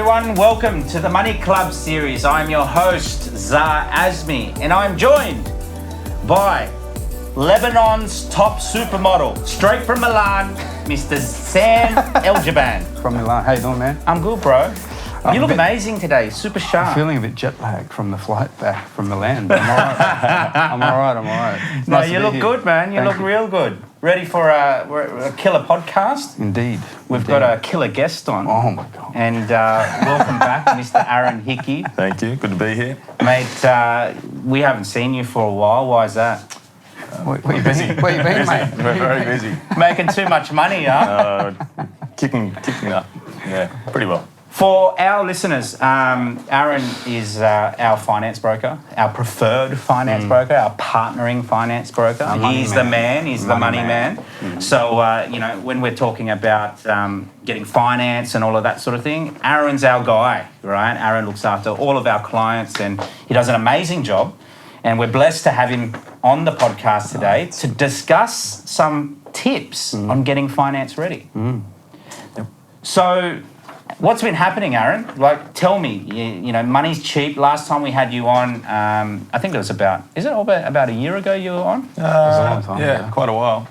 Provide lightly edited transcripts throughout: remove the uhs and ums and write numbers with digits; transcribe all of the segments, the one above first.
everyone, welcome to the Money Club series. I'm your host, Zah Azmi, and I'm joined by Lebanon's top supermodel, straight from Milan, Mr. Sam El-Jaban. From Milan. How you doing, man? I'm good, bro. You look amazing today, super sharp. I'm feeling a bit jet lagged from the flight back from Milan, but I'm all right. It's No, nice you to be look here. good, man. You Thank look real good. Ready for a killer podcast? Indeed. We've got a killer guest on. Oh, my God. And welcome back, Mr. Aaron Hickey. Thank you. Good to be here. Mate, we haven't seen you for a while. Why is that? Where you been? Where you been, mate? We're very busy. Making too much money, huh? Kicking up. Yeah, pretty well. For our listeners, Aaron is our finance broker, our preferred finance broker, our partnering finance broker. He's the man, he's the money man. So, when we're talking about getting finance and all of that sort of thing, Aaron's our guy, right? Aaron looks after all of our clients and he does an amazing job. And we're blessed to have him on the podcast today to discuss some tips on getting finance ready. So, what's been happening, Aaron? Like, tell me, you know, money's cheap. Last time we had you on, I think it was about a year ago you were on? It was a long time Yeah, ago. quite a while.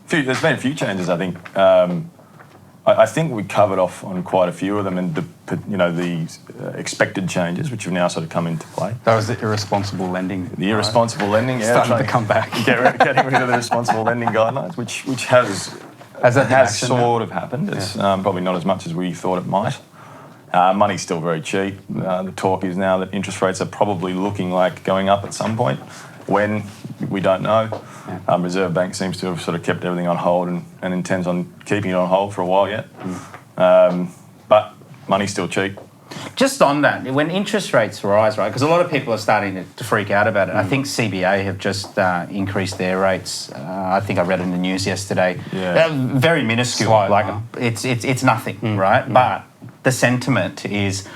There's been a few changes, I think. I think we covered off on quite a few of them, and the expected changes, which have now sort of come into play. That was the irresponsible lending. The irresponsible lending, yeah, Starting to come back. getting rid of the responsible lending guidelines, which has sort of happened. It's probably not as much as we thought it might. Money's still very cheap. The talk is now that interest rates are probably looking like going up at some point. When, we don't know. Reserve Bank seems to have sort of kept everything on hold and intends on keeping it on hold for a while yet. But money's still cheap. Just on that, when interest rates rise, right, because a lot of people are starting to freak out about it. I think CBA have just increased their rates. I think I read in the news yesterday. Yeah. Very minuscule. Slight, it's nothing, right? But the sentiment is,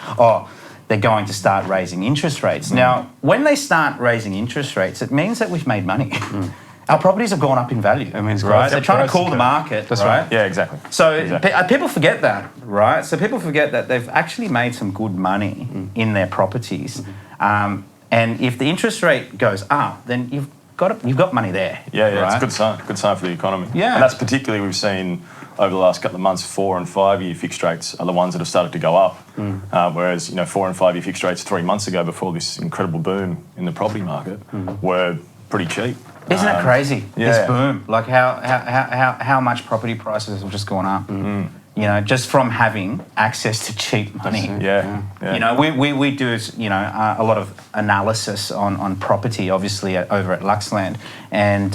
they're going to start raising interest rates. Now, when they start raising interest rates, it means that we've made money. Our properties have gone up in value. It means right? growth. They're trying to cool the market. That's right. Yeah, exactly. So people forget that, right? So people forget that they've actually made some good money in their properties. And if the interest rate goes up, then you've got money there. Yeah, right? it's a good sign. Good sign for the economy. Yeah. And that's particularly we've seen over the last couple of months, 4 and 5 year fixed rates are the ones that have started to go up. Whereas 4 and 5 year fixed rates 3 months ago, before this incredible boom in the property market, were pretty cheap. Isn't that crazy? yeah. This boom, like how much property prices have just gone up. You know, just from having access to cheap money. Yeah. You know, we do a lot of analysis on property, obviously over at Luxland, and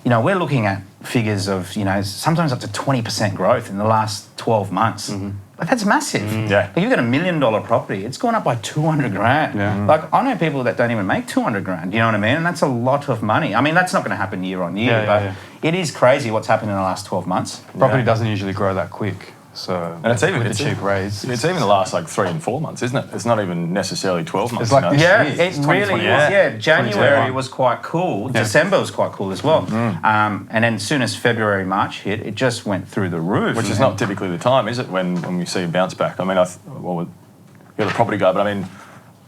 we're looking at figures of sometimes up to 20% growth in the last 12 months. Like, that's massive. Yeah. Like, you've got $1 million property, it's gone up by 200 grand. Yeah. Like, I know people that don't even make 200 grand. You know what I mean? And that's a lot of money. I mean, that's not going to happen year on year, but it is crazy what's happened in the last 12 months. Property doesn't usually grow that quick. So, And it's even with the cheap rates. It's even the last 3 and 4 months, isn't it? It's not even necessarily 12 months. It's like this Yeah, year. it It's really is. 2021. Yeah, January 2021. was quite cool. December was quite cool as well. And then as soon as February, March hit, it just went through the roof. Which is not typically the time, is it, when we see a bounce back? I mean, you're the property guy, but I mean,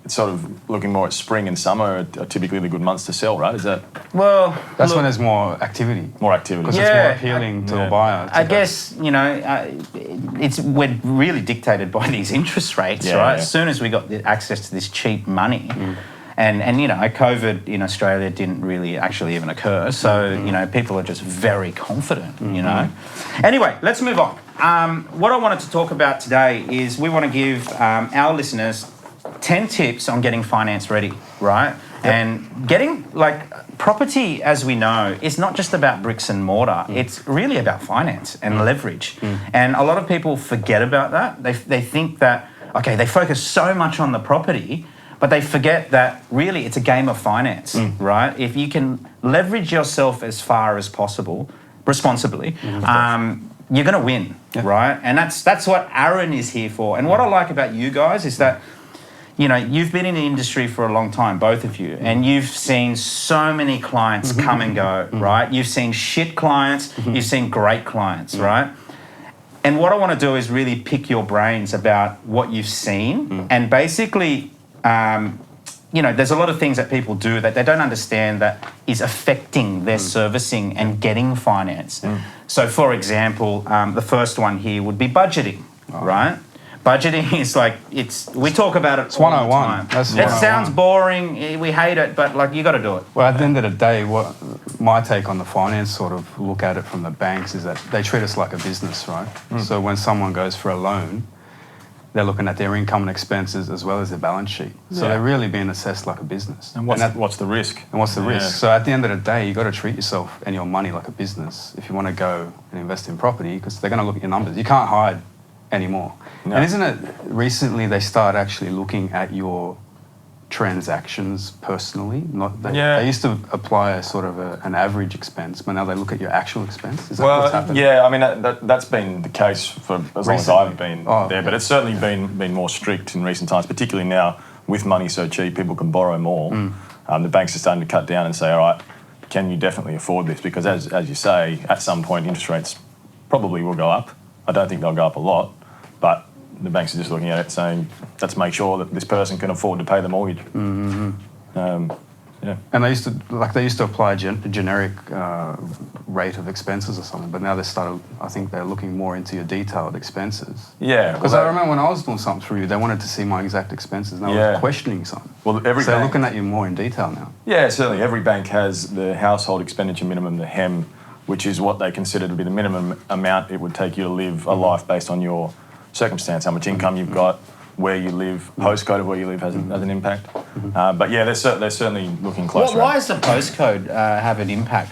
it's sort of looking more at spring and summer are typically the good months to sell, right? Is that Well, That's look, when there's more activity. more activity? Because Yeah. it's more appealing to a buyer. I guess, we're really dictated by these interest rates, Yeah, right? yeah. As soon as we got the access to this cheap money, and COVID in Australia didn't really actually even occur, so people are just very confident. Anyway, let's move on. What I wanted to talk about today is we want to give our listeners 10 tips on getting finance ready, right? And getting, property, as we know, is not just about bricks and mortar. It's really about finance and leverage. And a lot of people forget about that. They think that, they focus so much on the property, but they forget that really it's a game of finance, right? If you can leverage yourself as far as possible, responsibly, you're going to win, right? And that's what Aaron is here for. And what I like about you guys is that you've been in the industry for a long time, both of you, and you've seen so many clients come and go, right? You've seen shit clients, you've seen great clients, right? And what I want to do is really pick your brains about what you've seen. And basically, there's a lot of things that people do that they don't understand that is affecting their servicing and getting finance. So, for example, the first one here would be budgeting, right? Budgeting is like, we talk about it It's all 101. the time. It sounds boring, we hate it, but like you got to do it. Well, at the end of the day, what my take on the finance sort of look at it from the banks is that they treat us like a business, right? So when someone goes for a loan, they're looking at their income and expenses as well as their balance sheet. So they're really being assessed like a business. And what's the risk? And what's the risk? So at the end of the day, you got to treat yourself and your money like a business if you want to go and invest in property, because they're going to look at your numbers. You can't hide anymore. No. And isn't it recently they start actually looking at your transactions personally? They used to apply a sort of an average expense, but now they look at your actual expense. Is that what's happened? Yeah, I mean that's been the case for as long as I've been there, but it's certainly been more strict in recent times, particularly now with money so cheap, people can borrow more. The banks are starting to cut down and say, all right, can you definitely afford this? Because as you say, at some point interest rates probably will go up. I don't think they'll go up a lot, but the banks are just looking at it saying, let's make sure that this person can afford to pay the mortgage. And they used to apply a generic rate of expenses or something, but now I think they're looking more into your detailed expenses. Yeah. Because I remember when I was doing something for you, they wanted to see my exact expenses, and they were questioning something. Well, they're looking at you more in detail now. Yeah, certainly. Every bank has the household expenditure minimum, the HEM, which is what they consider to be the minimum amount it would take you to live a life based on your circumstance, how much income you've got, where you live, postcode of where you live has an impact. But yeah, they're certainly looking closer. Why does the postcode have an impact?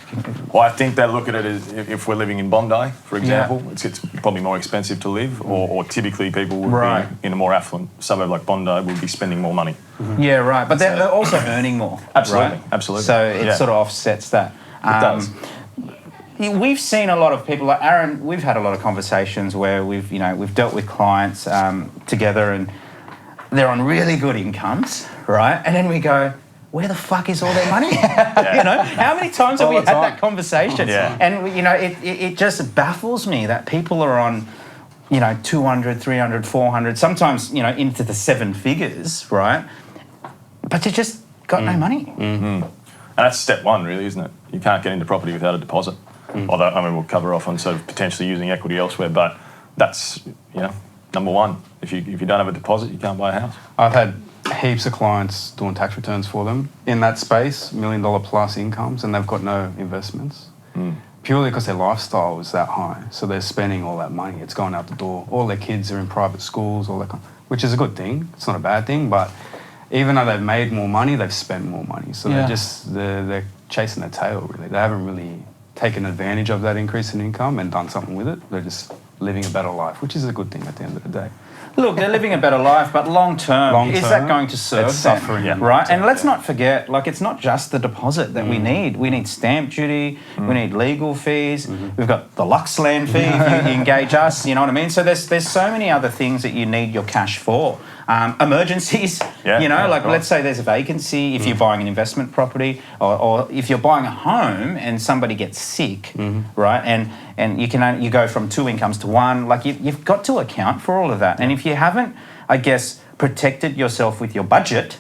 Well, I think they look at it as if we're living in Bondi, for example, it's probably more expensive to live, or typically people would be in a more affluent suburb like Bondi would be spending more money. Yeah, right. But they're also earning more. Absolutely, right? absolutely. So it sort of offsets that. It does. We've seen a lot of people, like Aaron, we've had a lot of conversations where we've dealt with clients together, and they're on really good incomes, right? And then we go, where the fuck is all their money? How many times have we had that conversation? And it just baffles me that people are on 200, 300, 400, sometimes into the seven figures, right? But they just got no money. And that's step one, really, isn't it? You can't get into property without a deposit. Although, I mean, we'll cover off on sort of potentially using equity elsewhere, but that's, number one. If you don't have a deposit, you can't buy a house. I've had heaps of clients doing tax returns for them in that space, $1 million plus incomes, and they've got no investments. Purely because their lifestyle was that high. So they're spending all that money. It's going out the door. All their kids are in private schools, all that which is a good thing. It's not a bad thing, but even though they've made more money, they've spent more money. So they're chasing their tail, really. They haven't really taken advantage of that increase in income and done something with it. They're just living a better life, which is a good thing at the end of the day. Look, they're living a better life, but long term, is that going to serve them? Suffering, right? And let's not forget, it's not just the deposit that we need. We need stamp duty, we need legal fees, we've got the Lux land fee if you engage us, you know what I mean? So there's so many other things that you need your cash for. Emergencies, let's say there's a vacancy if you're buying an investment property, or if you're buying a home and somebody gets sick, right? And you go from two incomes to one. You've got to account for all of that. And if you haven't, I guess, protected yourself with your budget,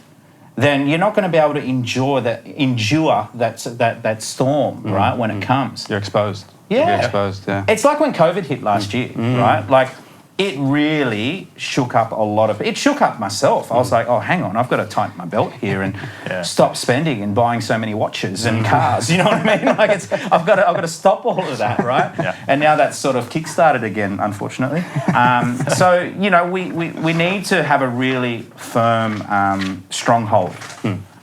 then you're not going to be able to endure that storm, right? When it comes, you're exposed. Yeah, you're exposed. Yeah, it's like when COVID hit last year, right? It really shook up a lot of... It shook up myself. I was like, oh, hang on, I've got to tighten my belt here and stop spending and buying so many watches and cars. You know what I mean? I've got to stop all of that, right? And now that's sort of kick-started again, unfortunately. So, we need to have a really firm stronghold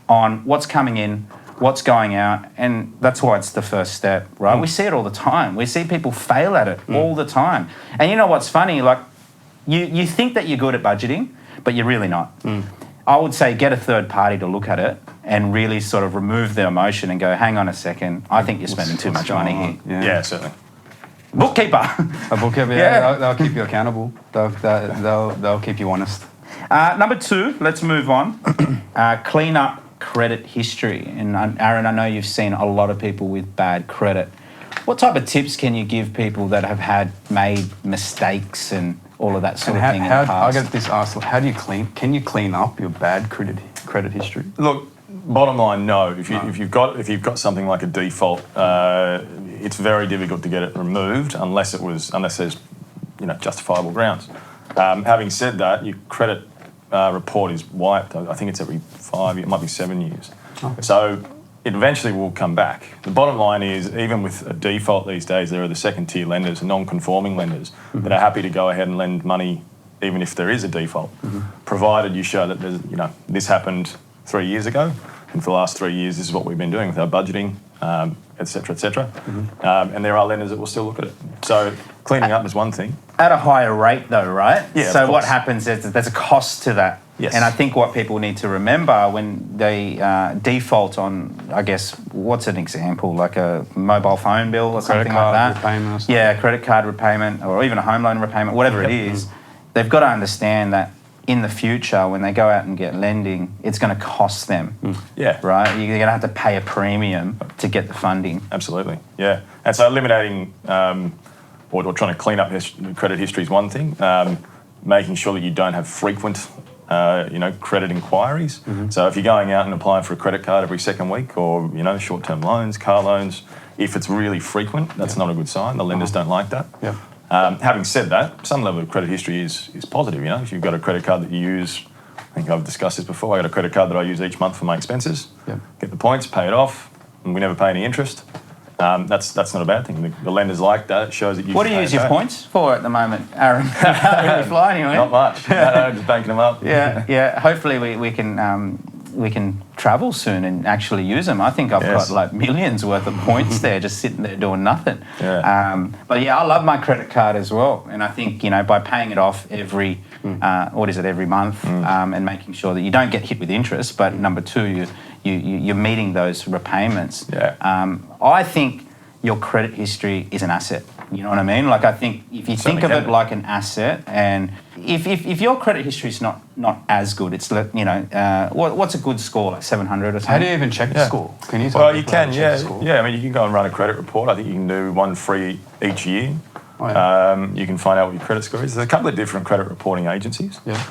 on what's coming in, what's going out, and that's why it's the first step, right? We see it all the time. We see people fail at it all the time. And you know what's funny? You think that you're good at budgeting, but you're really not. I would say get a third party to look at it and really sort of remove the emotion and go, hang on a second, I think you're spending too much money here. Yeah, certainly. Bookkeeper. A bookkeeper, they'll keep you accountable. They'll keep you honest. Number two, let's move on. Clean up credit history. And Aaron, I know you've seen a lot of people with bad credit. What type of tips can you give people that have made mistakes and all of that sort of thing in the past? I get this asked, how do you can you clean up your bad credit history? Look, bottom line, no. If you've got something like a default, it's very difficult to get it removed unless there's justifiable grounds. Having said that, your credit report is wiped. I think it's every 5 years, it might be 7 years. Okay. So it eventually will come back. The bottom line is, even with a default these days, there are the second-tier lenders, non-conforming lenders, that are happy to go ahead and lend money even if there is a default, provided you show that this happened 3 years ago, and for the last 3 years, this is what we've been doing with our budgeting, et cetera, et cetera. And there are lenders that will still look at it. So cleaning up is one thing. At a higher rate, though, right? Yeah. So what happens is there's a cost to that. Yes. And I think what people need to remember when they default on, I guess, what's an example, like a mobile phone bill or something like that? Repayment. Yeah, credit card repayment or even a home loan repayment, whatever it is, they've got to understand that in the future, when they go out and get lending, it's going to cost them. Yeah. Right? You're going to have to pay a premium to get the funding. Absolutely, yeah. And so eliminating or trying to clean up credit history is one thing. Making sure that you don't have frequent credit inquiries. So if you're going out and applying for a credit card every second week or, short-term loans, car loans, if it's really frequent, that's not a good sign. The lenders don't like that. Yeah. Having said that, some level of credit history is positive. If you've got a credit card that you use, I think I've discussed this before, I got a credit card that I use each month for my expenses, get the points, pay it off, and we never pay any interest. That's not a bad thing. The lenders like that. It shows that you. What do you use your points for at the moment, Aaron? You can't really fly anywhere. Not much. No, just banking them up. Yeah. Hopefully we can travel soon and actually use them. I think I've got like millions worth of points there, just sitting there doing nothing. Yeah. But yeah, I love my credit card as well, and I think by paying it off every every month, and making sure that you don't get hit with interest, but number two, you're meeting those repayments. Yeah. I think your credit history is an asset. You know what I mean? Like, I think if you think of it like an asset, and if your credit history is not as good, it's what's a good score, like 700 or something? How do you even check the score? Can you? Well, you can. Yeah. I mean, you can go and run a credit report. I think you can do one free each year. Oh, yeah. You can find out what your credit score is. There's a couple of different credit reporting agencies. Yeah.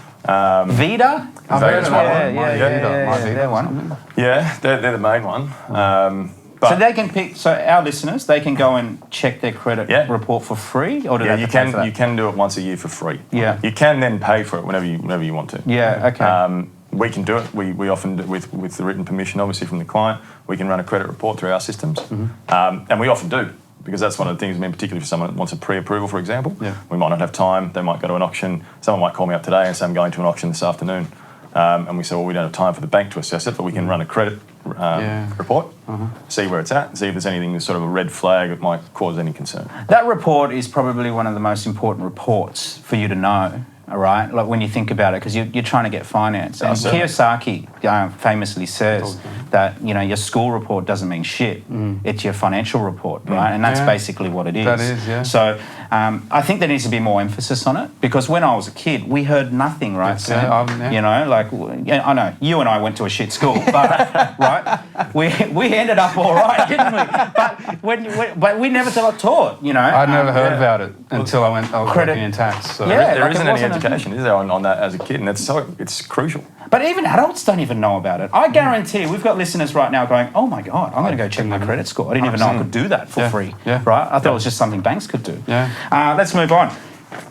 Vita? Vita's one. They're one. Yeah, they're the main one. So they can pick. So our listeners, they can go and check their credit report for free, or do they have to pay for that? You can do it once a year for free. Yeah. You can then pay for it whenever you want to. Yeah. Okay. We can do it. We often do it with the written permission, obviously, from the client. We can run a credit report through our systems, and we often do, because that's one of the things. I mean, particularly for someone that wants a pre-approval, for example. Yeah. We might not have time. They might go to an auction. Someone might call me up today and say, I'm going to an auction this afternoon. And we say, well, we don't have time for the bank to assess it, but we can run a credit report, see where it's at, see if there's anything that's sort of a red flag that might cause any concern. That report is probably one of the most important reports for you to know, all right? Like when you think about it, because you're trying to get finance. And Kiyosaki famously says that, your school report doesn't mean shit. It's your financial report, right? And that's basically what it is. That is, yeah. So I think there needs to be more emphasis on it, because when I was a kid, we heard nothing, right, Sam? I know, you and I went to a shit school, but, right? We ended up all right, didn't we? But we never taught, I'd never heard about it until I was working in tax. So. Yeah, there isn't any education, is there, on that as a kid? And it's crucial. But even adults don't even know about it. I guarantee we've got listeners right now going, oh my God, I'm going to go check my credit score. I didn't even know I could do that for free, right? I thought it was just something banks could do. Yeah. Let's move on.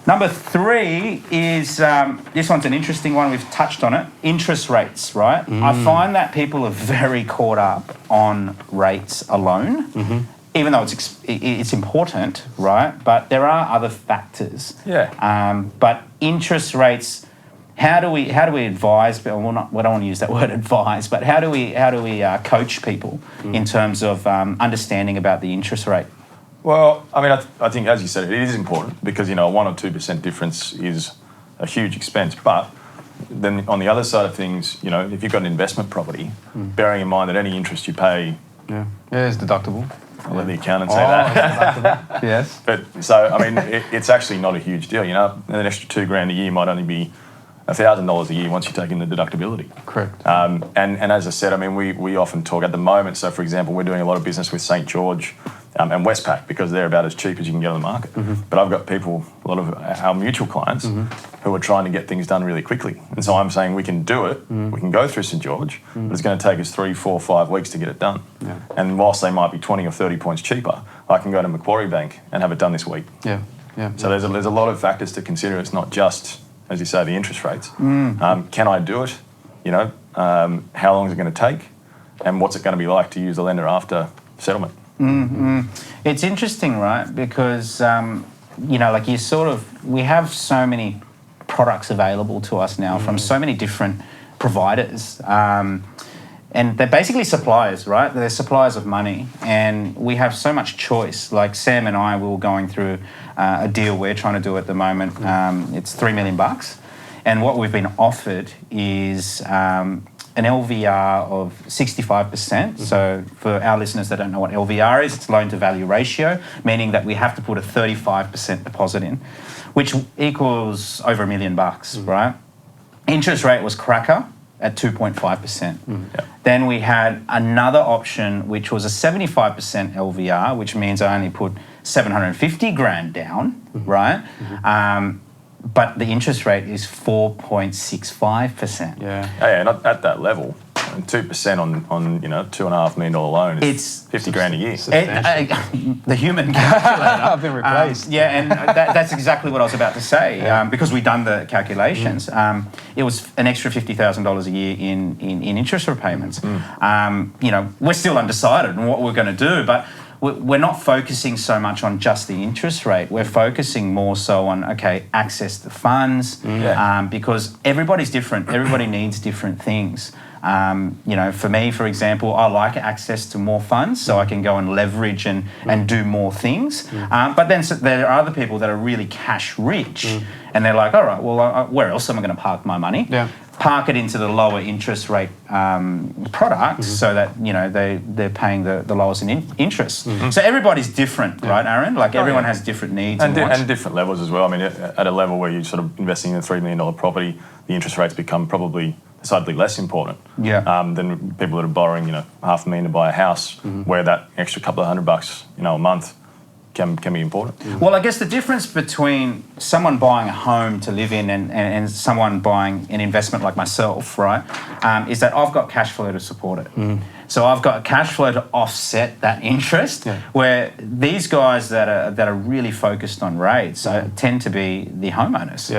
Number 3 is, this one's an interesting one, we've touched on it, interest rates, right? I find that people are very caught up on rates alone, even though it's important, right? But there are other factors. Yeah. But interest rates, how do we advise? But we don't want to use that word advise. But how do we coach people in terms of understanding about the interest rate? Well, I mean, I think, as you said, it is important, because a 1 or 2% difference is a huge expense. But then on the other side of things, if you've got an investment property, bearing in mind that any interest you pay, it's deductible. I'll let the accountant say that. Yes. But so, I mean, it's actually not a huge deal. An extra $2,000 a year might only be $1,000 a year once you take in the deductibility. Correct. And as I said, I mean, we often talk at the moment. So, for example, we're doing a lot of business with St. George and Westpac, because they're about as cheap as you can get on the market. But I've got people, a lot of our mutual clients, who are trying to get things done really quickly. And so I'm saying we can do it, we can go through St George, but it's going to take us 3, 4, 5 weeks to get it done. Yeah. And whilst they might be 20 or 30 points cheaper, I can go to Macquarie Bank and have it done this week. Yeah. So there's a lot of factors to consider. It's not just, as you say, the interest rates. Can I do it? How long is it going to take? And what's it going to be like to use the lender after settlement? It's interesting, right? Because, like we have so many products available to us now from so many different providers. And they're basically suppliers, right? They're suppliers of money. And we have so much choice. Like Sam and I, we were going through a deal we're trying to do at the moment. It's $3 million. And what we've been offered is an LVR of 65%. So for our listeners that don't know what LVR is, it's loan to value ratio, meaning that we have to put a 35% deposit in, which equals over $1 million, right? Interest rate was cracker at 2.5%. Then we had another option, which was a 75% LVR, which means I only put 750 grand down, right? But the interest rate is 4.65%. Yeah, not at that level. And 2% on $2.5 million loan is 50 grand a year. The human calculator. I've been replaced. And that's exactly what I was about to say. Because we've done the calculations. It was an extra $50,000 a year in interest repayments. We're still undecided on what we're going to do, but we're not focusing so much on just the interest rate. We're focusing more so on, access to funds, because everybody's different. Everybody needs different things. For me, for example, I like access to more funds so I can go and leverage and do more things. But then there are other people that are really cash rich and they're like, all right, well, where else am I going to park my money? Park it into the lower interest rate products so that, they're paying the lowest in interest. So everybody's different, right, Aaron? Like everyone has different needs. And different levels as well. I mean, at a level where you're sort of investing in a $3 million property, the interest rates become probably decidedly less important than people that are borrowing, $500,000 to buy a house, where that extra couple of $100, a month can be important. Well, I guess the difference between someone buying a home to live in and someone buying an investment like myself, right, is that I've got cash flow to support it. So I've got cash flow to offset that interest, where these guys that are really focused on rates tend to be the homeowners.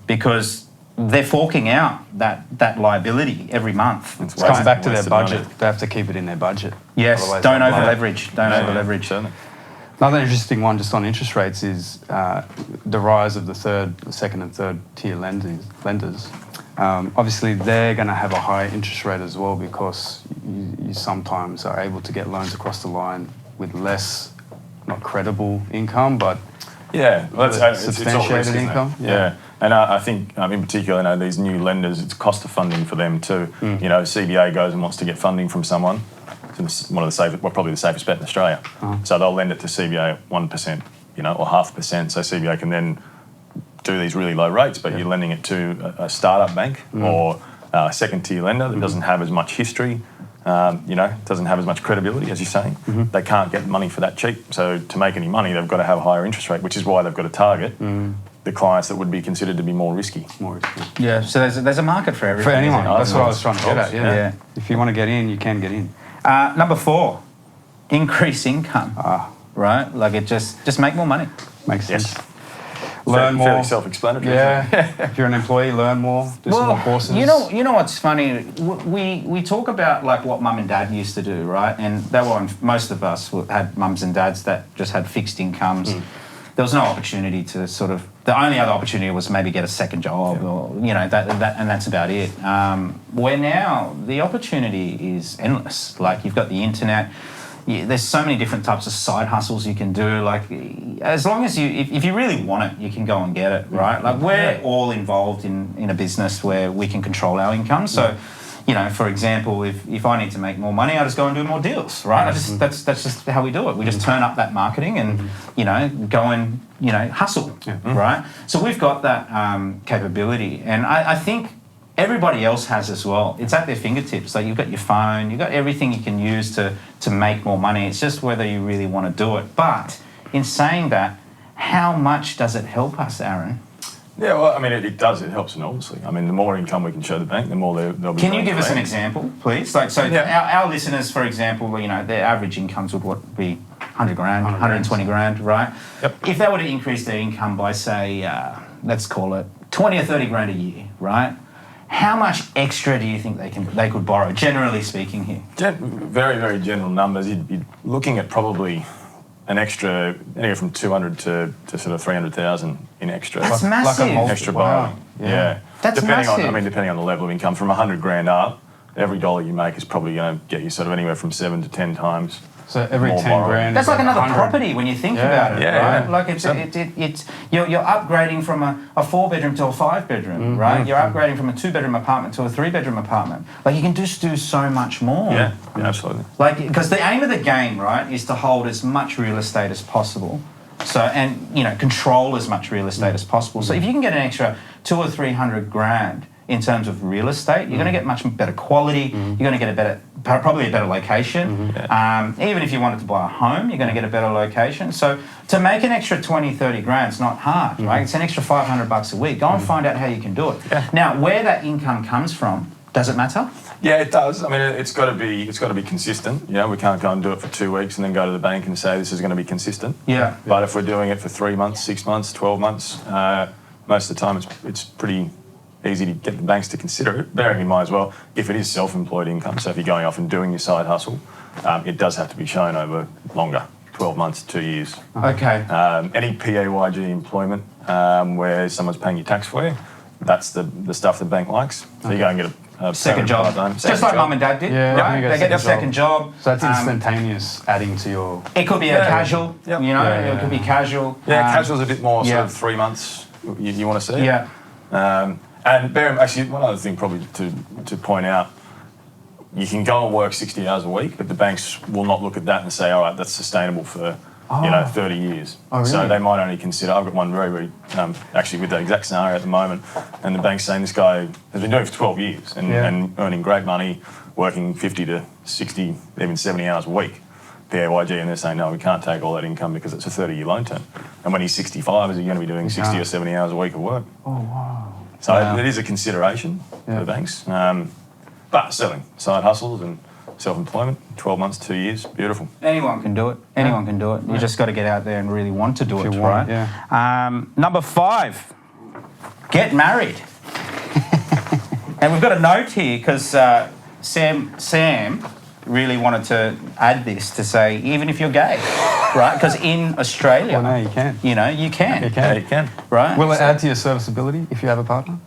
Because they're forking out that liability every month. It's coming back to their budget. They have to keep it in their budget. Yes, don't over leverage. Don't over leverage. Another interesting one just on interest rates is the rise of the second and third tier lenders. Obviously, they're going to have a higher interest rate as well because you sometimes are able to get loans across the line with less, not credible income, but substantiated income. And I think in particular, these new lenders, it's cost of funding for them too. CBA goes and wants to get funding from someone. It's probably the safest bet in Australia. So they'll lend it to CBA at 1%, or 0.5%. So CBA can then do these really low rates, but you're lending it to a startup bank or a second tier lender that doesn't have as much history, doesn't have as much credibility, as you're saying. They can't get money for that cheap. So to make any money, they've got to have a higher interest rate, which is why they've got to target the clients that would be considered to be more risky. Yeah, so there's a market for everything. For anyone. That's what I was trying to get at. If you want to get in, you can get in. Number 4, increase income. Right? Like it just make more money. Makes sense. Yes. Learn more. Fairly self-explanatory. If you're an employee, learn more. Do some more courses. You know what's funny? We talk about like what mum and dad used to do, right? And most of us had mums and dads that just had fixed incomes. There was no opportunity to the only other opportunity was maybe get a second job or, that and that's about it. Where now the opportunity is endless. Like you've got the internet. There's so many different types of side hustles you can do. Like as long as if you really want it, you can go and get it, right? Like we're all involved in a business where we can control our income. So, for example, if I need to make more money, I just go and do more deals, right? That's just how we do it. We just turn up that marketing and, go and, hustle, right? So we've got that capability. And I think everybody else has as well. It's at their fingertips. Like you've got your phone, you've got everything you can use to make more money. It's just whether you really want to do it. But in saying that, how much does it help us, Aaron? Yeah, well, I mean, it does. It helps enormously. I mean, the more income we can show the bank, the more they'll be. Can you give us an example, please? Like, so our listeners, for example, you know, their average incomes would be 100 grand, 120 grand, right? Yep. If they were to increase their income by, say, let's call it 20 or 30 grand a year, right? How much extra do you think they could borrow, generally speaking here? Very, very general numbers. You'd be looking at probably an extra anywhere from 200 to sort of 300,000 in extra. That's massive. Like extra borrowing. Yeah. That's depending massive. Depending on the level of income, from 100 grand up, every dollar you make is probably going to get you sort of anywhere from 7 to 10 times. So every more 10 borrowing. grand That's is like another 100. property when you think about it, right? Yeah. Like it's you're upgrading from a 4-bedroom to a 5-bedroom, right? You're upgrading from a 2-bedroom apartment to a 3-bedroom apartment. Like you can just do so much more. Yeah, absolutely. Like because the aim of the game, right, is to hold as much real estate as possible. So and you know control as much real estate as possible. So if you can get an extra 200 or 300 grand in terms of real estate, you're going to get much better quality. You're going to get probably a better location. Even if you wanted to buy a home, you're going to get a better location. So to make an extra 20, 30 grand, it's not hard, right? It's an extra $500 a week. Go and find out how you can do it. Yeah. Now, where that income comes from, does it matter? Yeah, it does. I mean, it's got to be consistent. You know, we can't go and do it for 2 weeks and then go to the bank and say this is going to be consistent. Yeah. But if we're doing it for 3 months, 6 months, 12 months, most of the time it's pretty easy to get the banks to consider it, bearing in mind as well, if it is self-employed income, so if you're going off and doing your side hustle, it does have to be shown over longer, 12 months, 2 years. Okay. Any PAYG employment where someone's paying your tax for you, that's the stuff the bank likes. So you go and get a Second job. Just like mum and dad did, right? They get a second job. So that's instantaneous adding to your... It could be a casual, you know, it could be casual. Yeah, casual's a bit more sort of 3 months you want to see. Yeah. And actually, one other thing probably to point out, you can go and work 60 hours a week, but the banks will not look at that and say, all right, that's sustainable for 30 years. Oh, really? So they might only consider, I've got one very, very, actually with that exact scenario at the moment, and the bank's saying this guy has been doing it for 12 years and earning great money, working 50 to 60, even 70 hours a week, PAYG, and they're saying, no, we can't take all that income because it's a 30-year loan term. And when he's 65, is he going to be doing 60 or 70 hours a week of work? Oh, wow. So it is a consideration for the banks. But selling side hustles and self-employment, 12 months, 2 years, beautiful. Anyone can do it. Anyone can do it. You just got to get out there and really want to do it, you right? want, Number 5, get married. And we've got a note here because Sam really wanted to add this to say, even if you're gay, right? Because in Australia, Well, no, you can. you know, you can. Yeah, you can. Right? Will it add to your serviceability if you have a partner?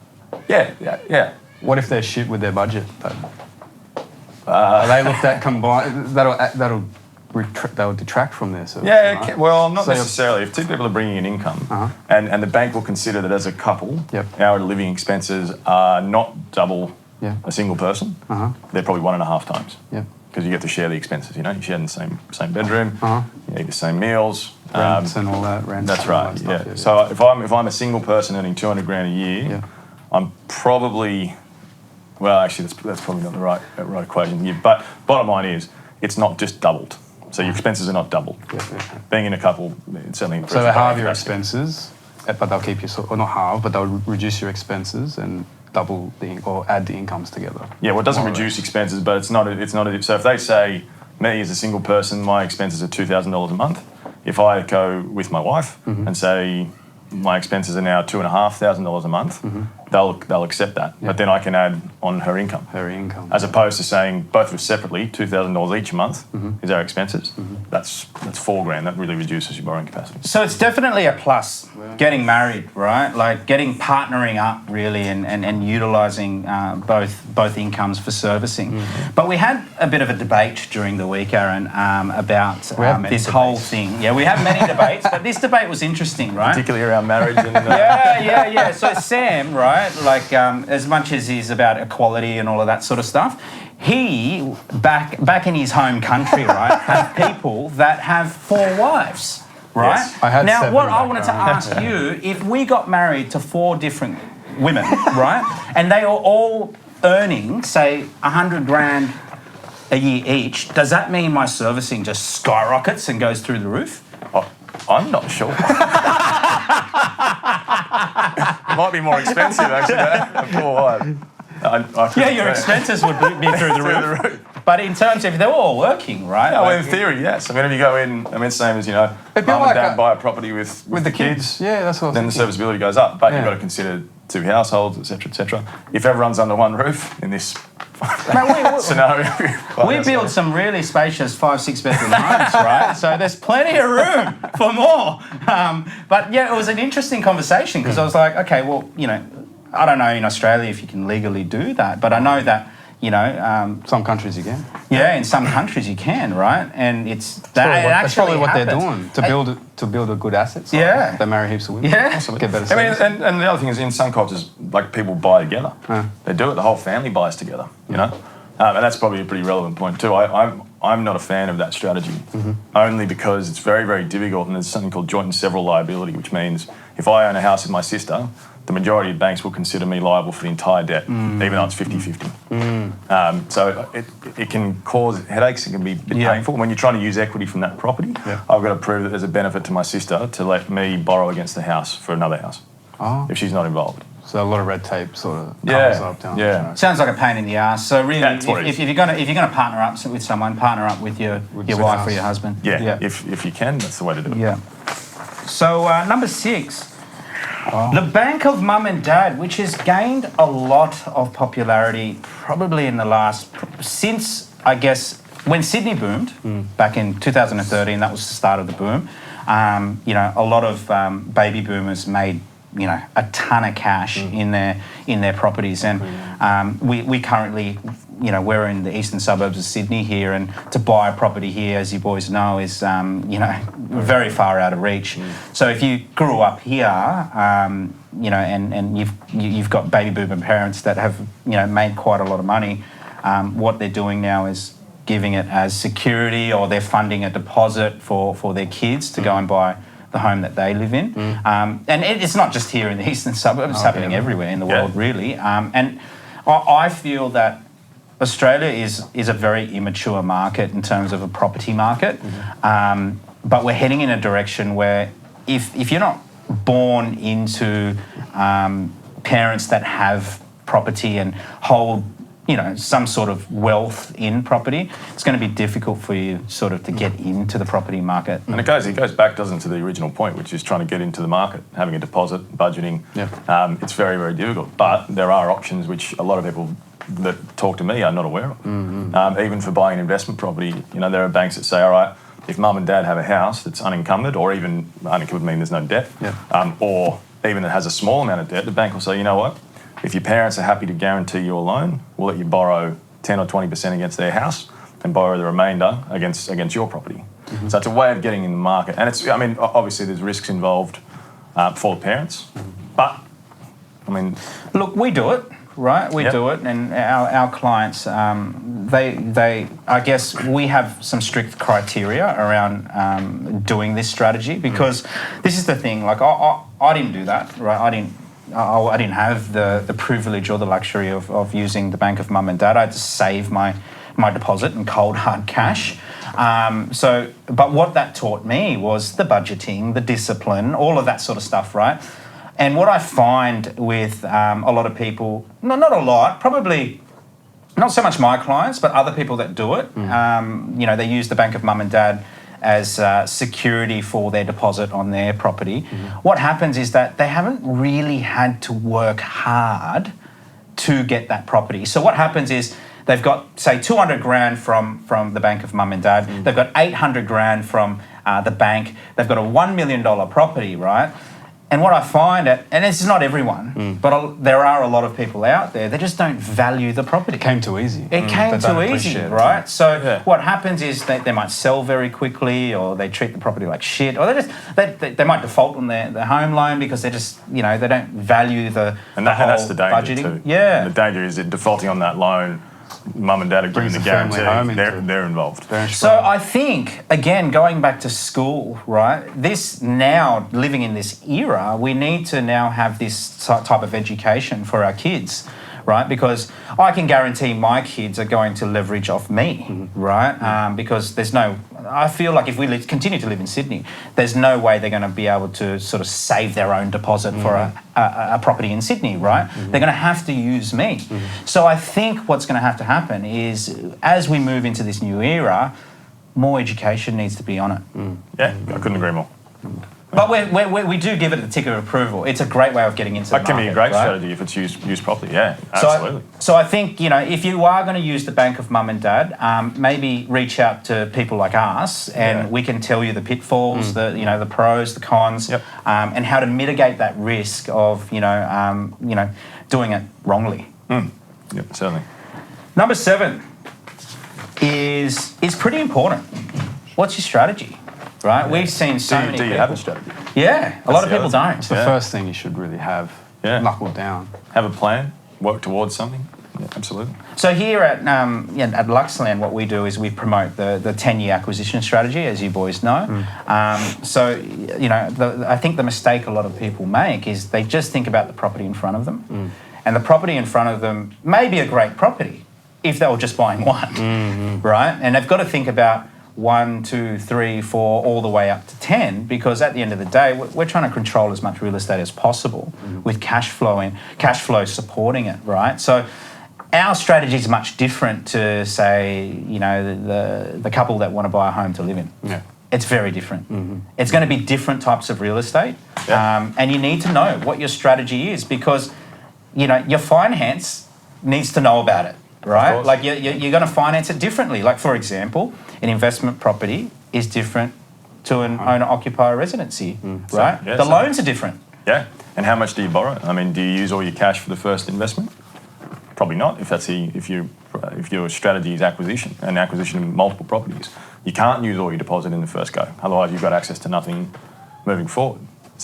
Yeah. What if they're shit with their budget? Are they looked at combined? That'll detract from their service. Yeah, right? well, not So necessarily. If two people are bringing in income and the bank will consider that as a couple, our living expenses are not double a single person, they're probably 1.5 times. Yep. Because you get to share the expenses, you know, you share in the same bedroom, you eat the same meals. Rents and all that. Rents That's and all right, that stuff, So if I'm a single person earning 200 grand a year, I'm probably, well, actually that's probably not the right equation. But bottom line is, it's not just doubled. So your expenses are not doubled. Being in a couple, it's certainly So they halve your expenses, but they'll keep you, or not halve, but they'll reduce your expenses and double or add the incomes together. Yeah, well, it doesn't reduce expenses, but it's not. So if they say, me as a single person, my expenses are $2,000 a month. If I go with my wife and say my expenses are now $2,500 a month, they'll accept that. But then I can add on her income. As opposed to saying both of us separately, $2,000 each a month is our expenses. That's $4,000. That really reduces your borrowing capacity. So it's definitely a plus, getting married, right? Like partnering up really and utilising both incomes for servicing. But we had a bit of a debate during the week, Aaron, about this whole thing. Yeah, we have many debates, but this debate was interesting, right? Particularly around marriage and... Yeah. So Sam, right, like as much as he's about equality and all of that sort of stuff, he, back in his home country, right, have people that have 4 wives, right? Yes. I had now, 7 what I back wanted to home. ask you, if we got married to 4 different women, right? And they are all earning, say, 100 grand a year each. Does that mean my servicing just skyrockets and goes through the roof? Oh, I'm not sure. It might be more expensive, actually. Poor wife. Your expenses would be through the roof. But in terms of, they're all working, right? Yeah, well, in theory, yes. I mean, if you go in, it's the same as, mum and dad buy a property with the kids. Yeah, that's what I was Then thinking. the serviceability goes up. But you've got to consider 2 households, etc., etc. If everyone's under one roof in this scenario. We build some really spacious 5-6 bedroom homes, right? So there's plenty of room for more. But yeah, it was an interesting conversation because I was like, okay, well, I don't know in Australia if you can legally do that, but I know that, some countries you can. Yeah, in some countries you can, right? And that's probably what they're doing to build a good asset. So yeah, they marry heaps of women. Yeah, get better service. And the other thing is, in some cultures, like people buy together. They do it. The whole family buys together. And that's probably a pretty relevant point too. I'm not a fan of that strategy, only because it's very, very difficult. And there's something called joint and several liability, which means if I own a house with my sister, the majority of banks will consider me liable for the entire debt, even though it's 50-50. So it can cause headaches. It can be a bit painful. When you're trying to use equity from that property, I've got to prove that there's a benefit to my sister to let me borrow against the house for another house if she's not involved. So a lot of red tape sort of comes up down. Yeah. Sounds like a pain in the ass. So really, if you're gonna partner up with someone, partner up with your wife or your husband. Yeah. If you can, that's the way to do it. Yeah. So number 6. The Bank of Mum and Dad, which has gained a lot of popularity probably in the since, I guess, when Sydney boomed back in 2013, that was the start of the boom. A lot of baby boomers made, a ton of cash in their properties. And we currently, we're in the eastern suburbs of Sydney here, and to buy a property here, as you boys know, is, very far out of reach. So if you grew up here, and you've got baby boomer parents that have, made quite a lot of money, what they're doing now is giving it as security, or they're funding a deposit for their kids to go and buy the home that they live in. And it's not just here in the eastern suburbs, it's happening everywhere in the world, really. And I feel that Australia is a very immature market in terms of a property market, but we're heading in a direction where if you're not born into parents that have property and hold some sort of wealth in property, it's going to be difficult for you sort of to get into the property market. And it goes back, doesn't it, to the original point, which is trying to get into the market, having a deposit, budgeting. It's very, very difficult. But there are options which a lot of people that talk to me are not aware of. Even for buying an investment property, there are banks that say, all right, if mum and dad have a house that's unencumbered, or even unencumbered mean there's no debt, or even it has a small amount of debt, the bank will say, you know what, if your parents are happy to guarantee your loan, we'll let you borrow 10 or 20% against their house and borrow the remainder against your property. So it's a way of getting in the market. And obviously there's risks involved for the parents, but, Look, we do it, right? We do it, and our clients, I guess we have some strict criteria around doing this strategy, because this is the thing, like I didn't do that, right? I didn't have the privilege or the luxury of using the Bank of Mum and Dad. I had to save my deposit in cold hard cash. But what that taught me was the budgeting, the discipline, all of that sort of stuff, right? And what I find with a lot of people, not a lot, probably not so much my clients, but other people that do it, they use the Bank of Mum and Dad as security for their deposit on their property. What happens is that they haven't really had to work hard to get that property. So what happens is they've got, say, 200 grand from the Bank of Mum and Dad. They've got 800 grand from the bank. They've got a $1 million property, right? And what I find, and this is not everyone, but there are a lot of people out there, they just don't value the property. It came too easy. It came too easy, right? So what happens is they might sell very quickly, or they treat the property like shit, or they might default on their home loan because they just, they don't value the whole that's the danger budgeting. too. The danger is that defaulting on that loan mum and dad are giving Brings the the family guarantee, home they're involved. So I think, again, going back to school, right, this now, living in this era, we need to now have this type of education for our kids, right? Because I can guarantee my kids are going to leverage off me, right? Because there's no, I feel like if we continue to live in Sydney, there's no way they're going to be able to sort of save their own deposit for a property in Sydney, right? They're going to have to use me. So I think what's going to have to happen is, as we move into this new era, more education needs to be on it. Yeah, I couldn't agree more. But we do give it the tick of approval. It's a great way of getting into the That can market, be a great right? strategy if it's used properly, yeah, absolutely. So I think, you know, if you are going to use the bank of mum and dad, maybe reach out to people like us, and we can tell you the pitfalls, the pros, the cons, and how to mitigate that risk of, doing it wrongly. Yep, certainly. Number 7 is pretty important. What's your strategy? Right, we've seen so many. Do you have a strategy? Yeah, a lot of people don't. It's the first thing you should really have knuckled down. Have a plan, work towards something. Yeah, absolutely. So here at Luxland, what we do is we promote the 10-year acquisition strategy, as you boys know. I think the mistake a lot of people make is they just think about the property in front of them, and the property in front of them may be a great property if they were just buying one, right? And they've got to think about 1, 2, 3, 4, all the way up to 10, because at the end of the day, we're trying to control as much real estate as possible with cash flow supporting it, right? So our strategy is much different to, say, the couple that want to buy a home to live in. Yeah. It's very different. It's going to be different types of real estate, and you need to know what your strategy is, because your finance needs to know about it. Right? Like you're going to finance it differently. Like, for example, an investment property is different to an owner-occupier residency, right? So, the loans are different. Yeah. And how much do you borrow? I mean, do you use all your cash for the first investment? Probably not. If your strategy is acquisition of multiple properties, you can't use all your deposit in the first go. Otherwise, you've got access to nothing moving forward.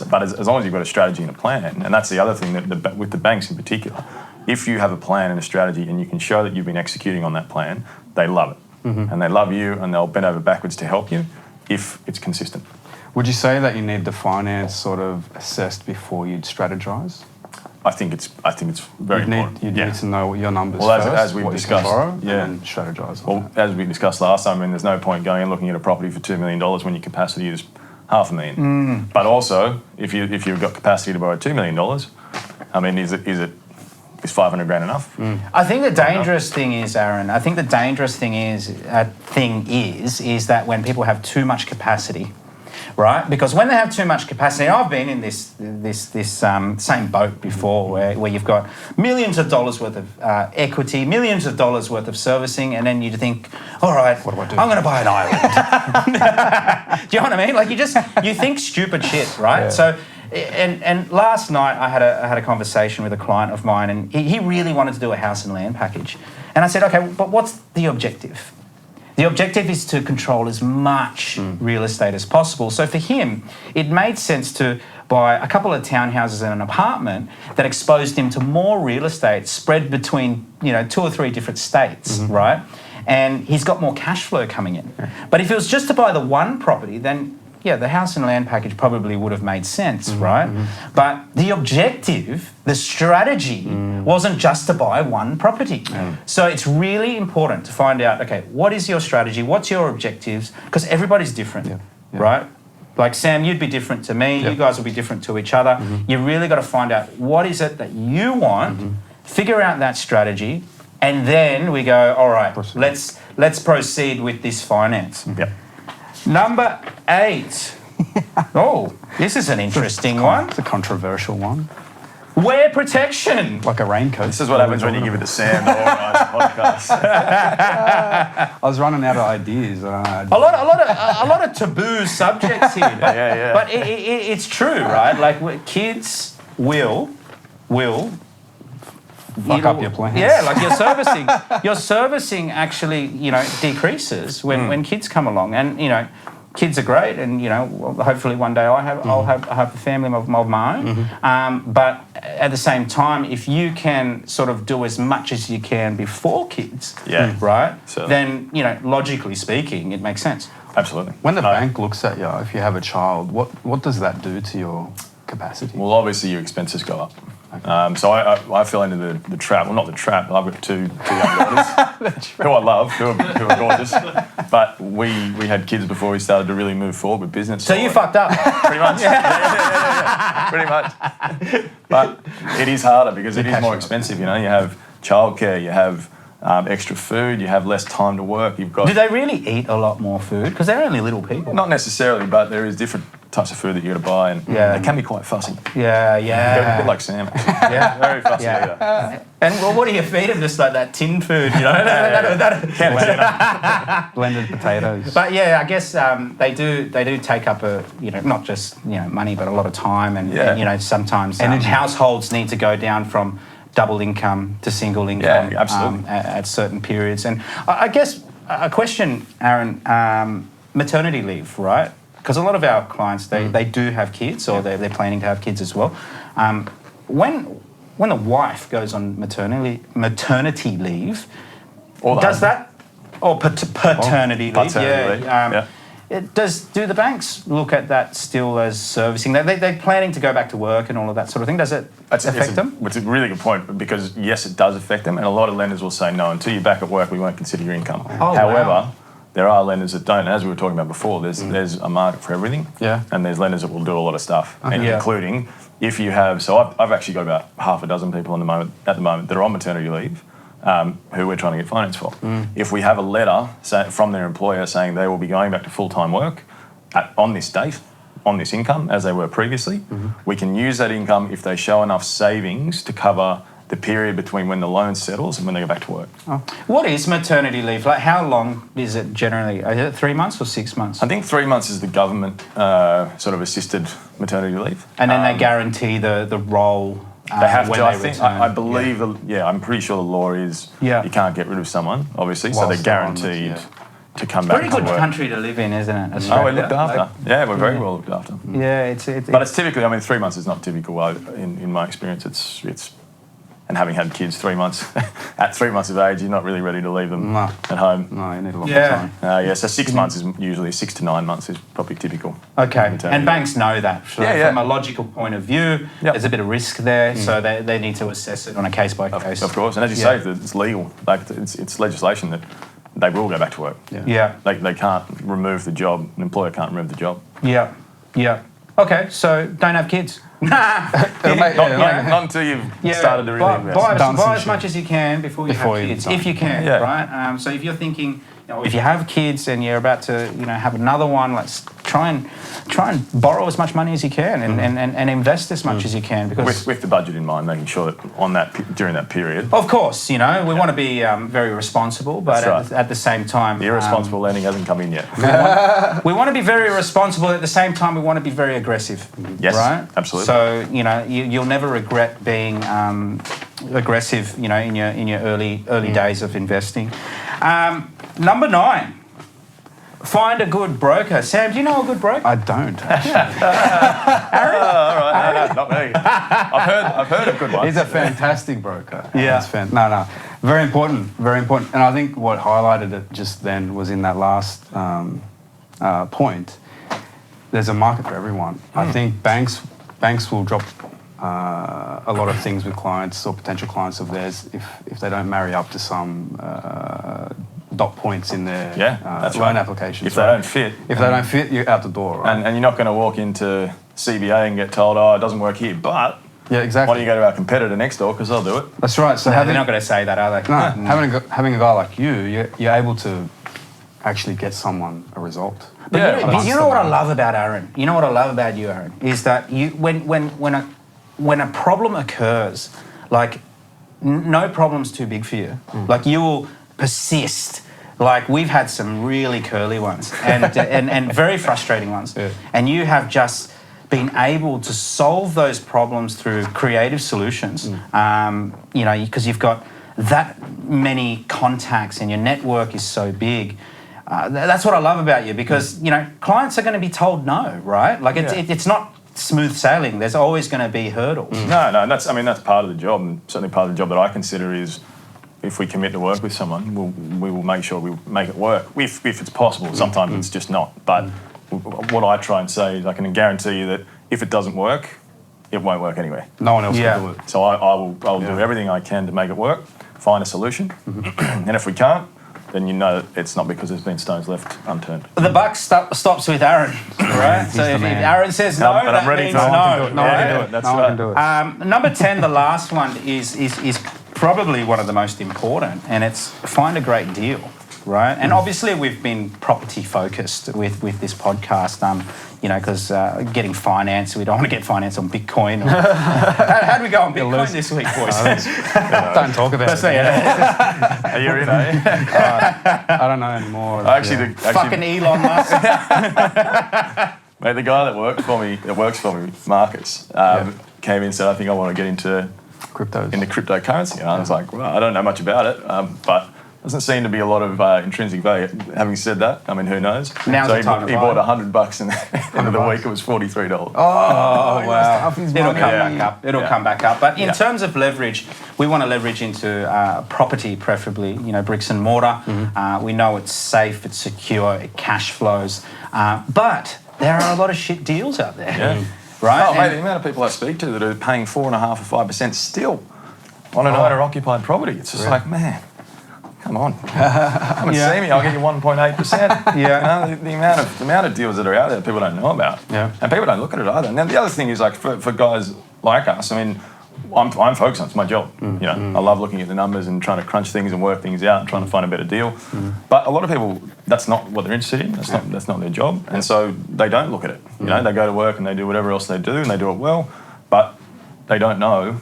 But as long as you've got a strategy and a plan, and that's the other thing that with the banks in particular. If you have a plan and a strategy and you can show that you've been executing on that plan, they love it. And they love you, and they'll bend over backwards to help you if it's consistent. Would you say that you need the finance sort of assessed before you'd strategise? I think it's very important. You need to know your numbers first, first, as we've discussed, borrow, and then strategise on that. As we discussed last time, I mean, there's no point going and looking at a property for $2 million when your capacity is $500,000. But also, if you've got capacity to borrow $2 million, I mean, is $500,000 enough? I think the dangerous thing is, Aaron. I think the dangerous thing is that when people have too much capacity, right? Because when they have too much capacity, and I've been in this same boat before, where you've got millions of dollars worth of equity, millions of dollars worth of servicing, and then you think, all right, what do I do? I'm going to buy an island. Do you know what I mean? Like you think stupid shit, right? Yeah. So. And last night I had a conversation with a client of mine, and he really wanted to do a house and land package. And I said, okay, but what's the objective? The objective is to control as much real estate as possible. So for him, it made sense to buy a couple of townhouses and an apartment that exposed him to more real estate spread between 2 or 3 different states, right? And he's got more cash flow coming in. But if it was just to buy the one property, then the house and land package probably would have made sense, right? But the objective, the strategy, wasn't just to buy one property. So it's really important to find out, okay, what is your strategy? What's your objectives? Because everybody's different, right? Like, Sam, you'd be different to me. You guys will be different to each other. You really got to find out what is it that you want, figure out that strategy, and then we go, all right, let's proceed with this finance. Number 8. Oh, this is an interesting one. It's a controversial one. Wear protection. Like a raincoat. This is what happens when you give it to Sam to organise the podcast. I was running out of ideas. A lot of taboo subjects here. But, but it's true, right? Like, kids will fuck up your plans. Yeah, like your servicing actually, decreases when kids come along. And, kids are great, and hopefully one day I'll have a family of my own. But at the same time, if you can sort of do as much as you can before kids, right? So. Then logically speaking, it makes sense. Absolutely. When the bank looks at you, if you have a child, what does that do to your capacity? Well, obviously your expenses go up. Okay. So I fell into the trap. Well, not the trap. I've got two young daughters who I love, who are gorgeous. But we had kids before we started to really move forward with business. So you fucked up. Pretty much. Yeah. Pretty much. But it is harder because it is more expensive. You have childcare, you have extra food, you have less time to work. You've got. Do they really eat a lot more food? Because they're only little people. Not necessarily, but there is different types of food that you got to buy, and they can be quite fussy. Yeah. A bit like Sam. Yeah, very fussy eater. And what do you feed them? Just like that tin food, blended potatoes. But I guess they do take up not just money, but a lot of time, and sometimes households need to go down from double income to single income absolutely. At certain periods. And I guess a question, Aaron, maternity leave, right? Because a lot of our clients, they do have kids, or they're planning to have kids as well. When the wife goes on maternity leave, does that, or paternity leave, do the banks look at that still as servicing? They're planning to go back to work and all of that sort of thing. Does it affect them? It's a really good point, because yes, it does affect them, and a lot of lenders will say no, until you're back at work, we won't consider your income. However, there are lenders that don't. As we were talking about before, there's a market for everything, and there's lenders that will do a lot of stuff, including if you have. So I've actually got about half a dozen people at the moment that are on maternity leave, who we're trying to get finance for. If we have a letter from their employer saying they will be going back to full-time work on this date, on this income, as they were previously, we can use that income if they show enough savings to cover the period between when the loan settles and when they go back to work. What is maternity leave? Like, how long is it generally? Is it 3 months or 6 months? I think 3 months is the government sort of assisted maternity leave. And then they guarantee the role. They have to. I believe. I'm pretty sure the law is you can't get rid of someone, obviously, so they're guaranteed to come back to work. Pretty good country to live in, isn't it? Australia? Oh, we're looked after. We're very well looked after. Yeah, but it's typically. 3 months is not typical. In my experience, it's. And having had kids 3 months, at 3 months of age, you're not really ready to leave them at home. No, you need a lot more time. So 6 months is usually 6 to 9 months is probably typical. Okay, and banks know that. So from a logical point of view, there's a bit of risk there, so they need to assess it on a case by case. Of course, and as you say, it's legal. Like it's legislation that they will go back to work. They can't remove the job. An employer can't remove the job. Yeah. Okay, so don't have kids. Not until you've started to really invest. Buy as much as you can before you have kids, if you can, right? So if you're thinking, if you have kids and you're about to, have another one, let's try and borrow as much money as you can and invest as much as you can, because with the budget in mind, making sure that during that period. Of course, we want to be very responsible, but at the same time, the irresponsible lending hasn't come in yet. We want to be very responsible. At the same time, we want to be very aggressive. Yes, right? Absolutely. So you'll never regret being aggressive. In your early days of investing. Number 9. Find a good broker. Sam, do you know a good broker? I don't. Aaron? All right, not me. I've heard of good ones. He's a fantastic broker. Yeah. No. Very important. And I think what highlighted it just then was in that last point. There's a market for everyone. I think banks will drop a lot of things with clients or potential clients of theirs if they don't marry up to some dot points in their loan applications. If they don't fit. If they don't fit, you're out the door. Right? And you're not going to walk into CBA and get told, it doesn't work here. But exactly. Why don't you go to our competitor next door, because they'll do it. That's right. So they're not going to say that, are they? No. Having a guy like you're able to actually get someone a result. But you know what I love about Aaron? You know what I love about you, Aaron? Is that when a problem occurs, like, no problem's too big for you. Like, you will persist. Like, we've had some really curly ones and very frustrating ones. And you have just been able to solve those problems through creative solutions, because you've got that many contacts and your network is so big. that's what I love about you, because clients are going to be told no, right? Like it's not smooth sailing. There's always going to be hurdles. No, that's part of the job, and certainly part of the job that I consider is, if we commit to work with someone, we will make sure we make it work. If it's possible, sometimes it's just not. But what I try and say is, I can guarantee you that if it doesn't work, it won't work anyway. No one else can do it. So I will do everything I can to make it work, find a solution, and if we can't, then it's not because there's been stones left unturned. The buck stops with Aaron, right? So if Aaron says no, that means no. No one can do it. That's right. Number 10, the last one, is probably one of the most important, and it's find a great deal, right? And obviously we've been property focused with this podcast, because getting finance, we don't want to get finance on Bitcoin. How do we go on Bitcoin this week, boys? Don't talk about it. Are you in, I don't know anymore. Fucking Elon Musk. Mate, the guy that works for me, Marcus, came in and said, I think I want to get into cryptocurrency. And I was like, well, I don't know much about it, but doesn't seem to be a lot of intrinsic value. Having said that, I mean, who knows? Now's the time to buy. He bought $100 and at the end of the week it was $43. Oh, wow. It'll come back up. It'll come back up. But in terms of leverage, we want to leverage into property, preferably, bricks and mortar. We know it's safe, it's secure, it cash flows. But there are a lot of shit deals out there. Yeah. Right? Oh, mate, the amount of people I speak to that are paying 4.5% or 5% still on an owner-occupied property. It's just like, man, come on. Come and see me, I'll get you 1.8%. The amount of deals that are out there people don't know about. Yeah. And people don't look at it either. Now, the other thing is, like, for guys like us, I mean, I'm focused on it. It's my job. I love looking at the numbers and trying to crunch things and work things out and trying to find a better deal. But a lot of people, that's not what they're interested in. That's not their job. And so they don't look at it. They go to work and they do whatever else they do and they do it well, but they don't know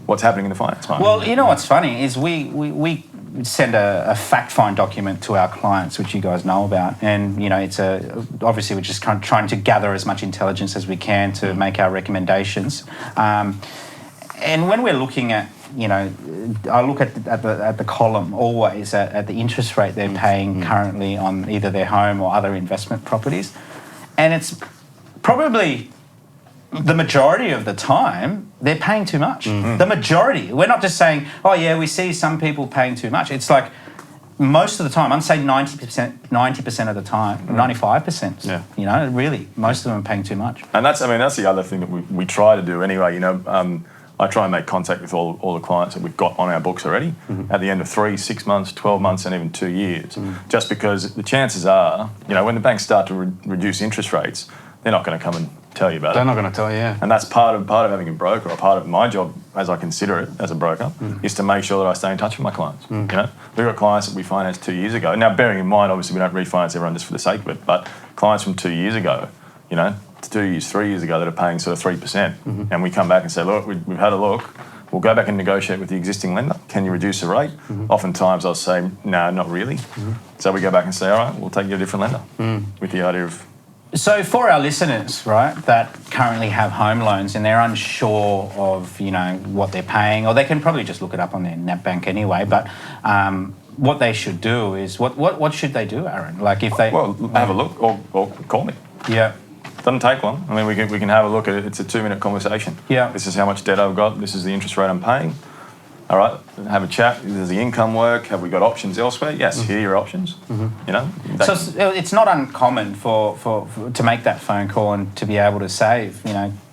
what's happening in the finance market. Well, you know what's funny is we send a fact find document to our clients, which you guys know about, and it's obviously we're just trying to gather as much intelligence as we can to make our recommendations. And when we're looking at, I look at the column always at the interest rate they're paying currently on either their home or other investment properties, and it's probably the majority of the time they're paying too much. The majority. We're not just saying, oh yeah, we see some people paying too much. It's like most of the time, I'm saying 90% of the time, 95%. Yeah. Really, most of them are paying too much. And that's the other thing that we try to do anyway. I try and make contact with all the clients that we've got on our books already at the end of 3, 6 months, 12 months, and even 2 years. Just because the chances are, when the banks start to reduce interest rates, they're not going to come and tell you about it. They're not going to tell you, yeah. And that's part of having a broker, or part of my job, as I consider it as a broker, is to make sure that I stay in touch with my clients. We've got clients that we financed 2 years ago. Now, bearing in mind, obviously, we don't refinance everyone just for the sake of it, but clients from 2 years ago, 2 years, 3 years ago that are paying sort of 3%, and we come back and say, look, we've had a look. We'll go back and negotiate with the existing lender. Can you reduce the rate? Oftentimes I'll say, no, not really. So we go back and say, all right, we'll take you to a different lender with the idea of... So for our listeners, right, that currently have home loans and they're unsure of, what they're paying, or they can probably just look it up on their net bank anyway, but what they should do is, what should they do, Aaron? Like if they... Well, have a look or call me. Yeah. Doesn't take long. I mean, we can have a look at it. It's a 2-minute conversation. Yeah. This is how much debt I've got. This is the interest rate I'm paying. All right, have a chat. Does the income work? Have we got options elsewhere? Yes, here are your options. So it's not uncommon for to make that phone call and to be able to save,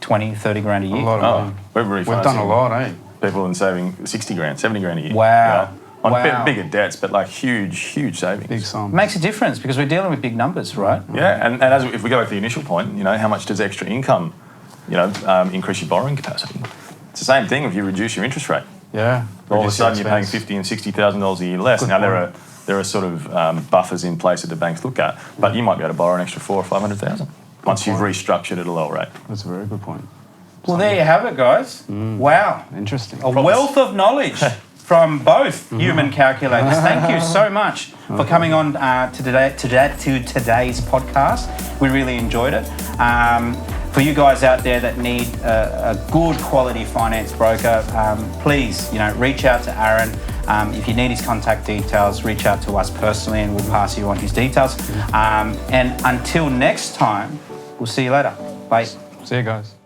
20, 30 grand a year. A lot of we've done a lot, eh? People in saving 60 grand, 70 grand a year. Wow. On bigger debts, but like huge savings. Big sums. Makes a difference because we're dealing with big numbers, right? Yeah, and if we go back to the initial point, how much does extra income, increase your borrowing capacity? It's the same thing if you reduce your interest rate. Yeah. All of a sudden you're paying $50,000 and $60,000 a year less. Now there are sort of buffers in place that the banks look at, but you might be able to borrow an extra $400,000 or $500,000 once you've restructured at a lower rate. That's a very good point. Well, there you have it, guys. Wow. Interesting. A wealth of knowledge from both human calculators. Thank you so much for coming on to today's podcast. We really enjoyed it. For you guys out there that need a good quality finance broker, please, reach out to Aaron. If you need his contact details, reach out to us personally and we'll pass you on his details. And until next time, we'll see you later. Bye. See you guys.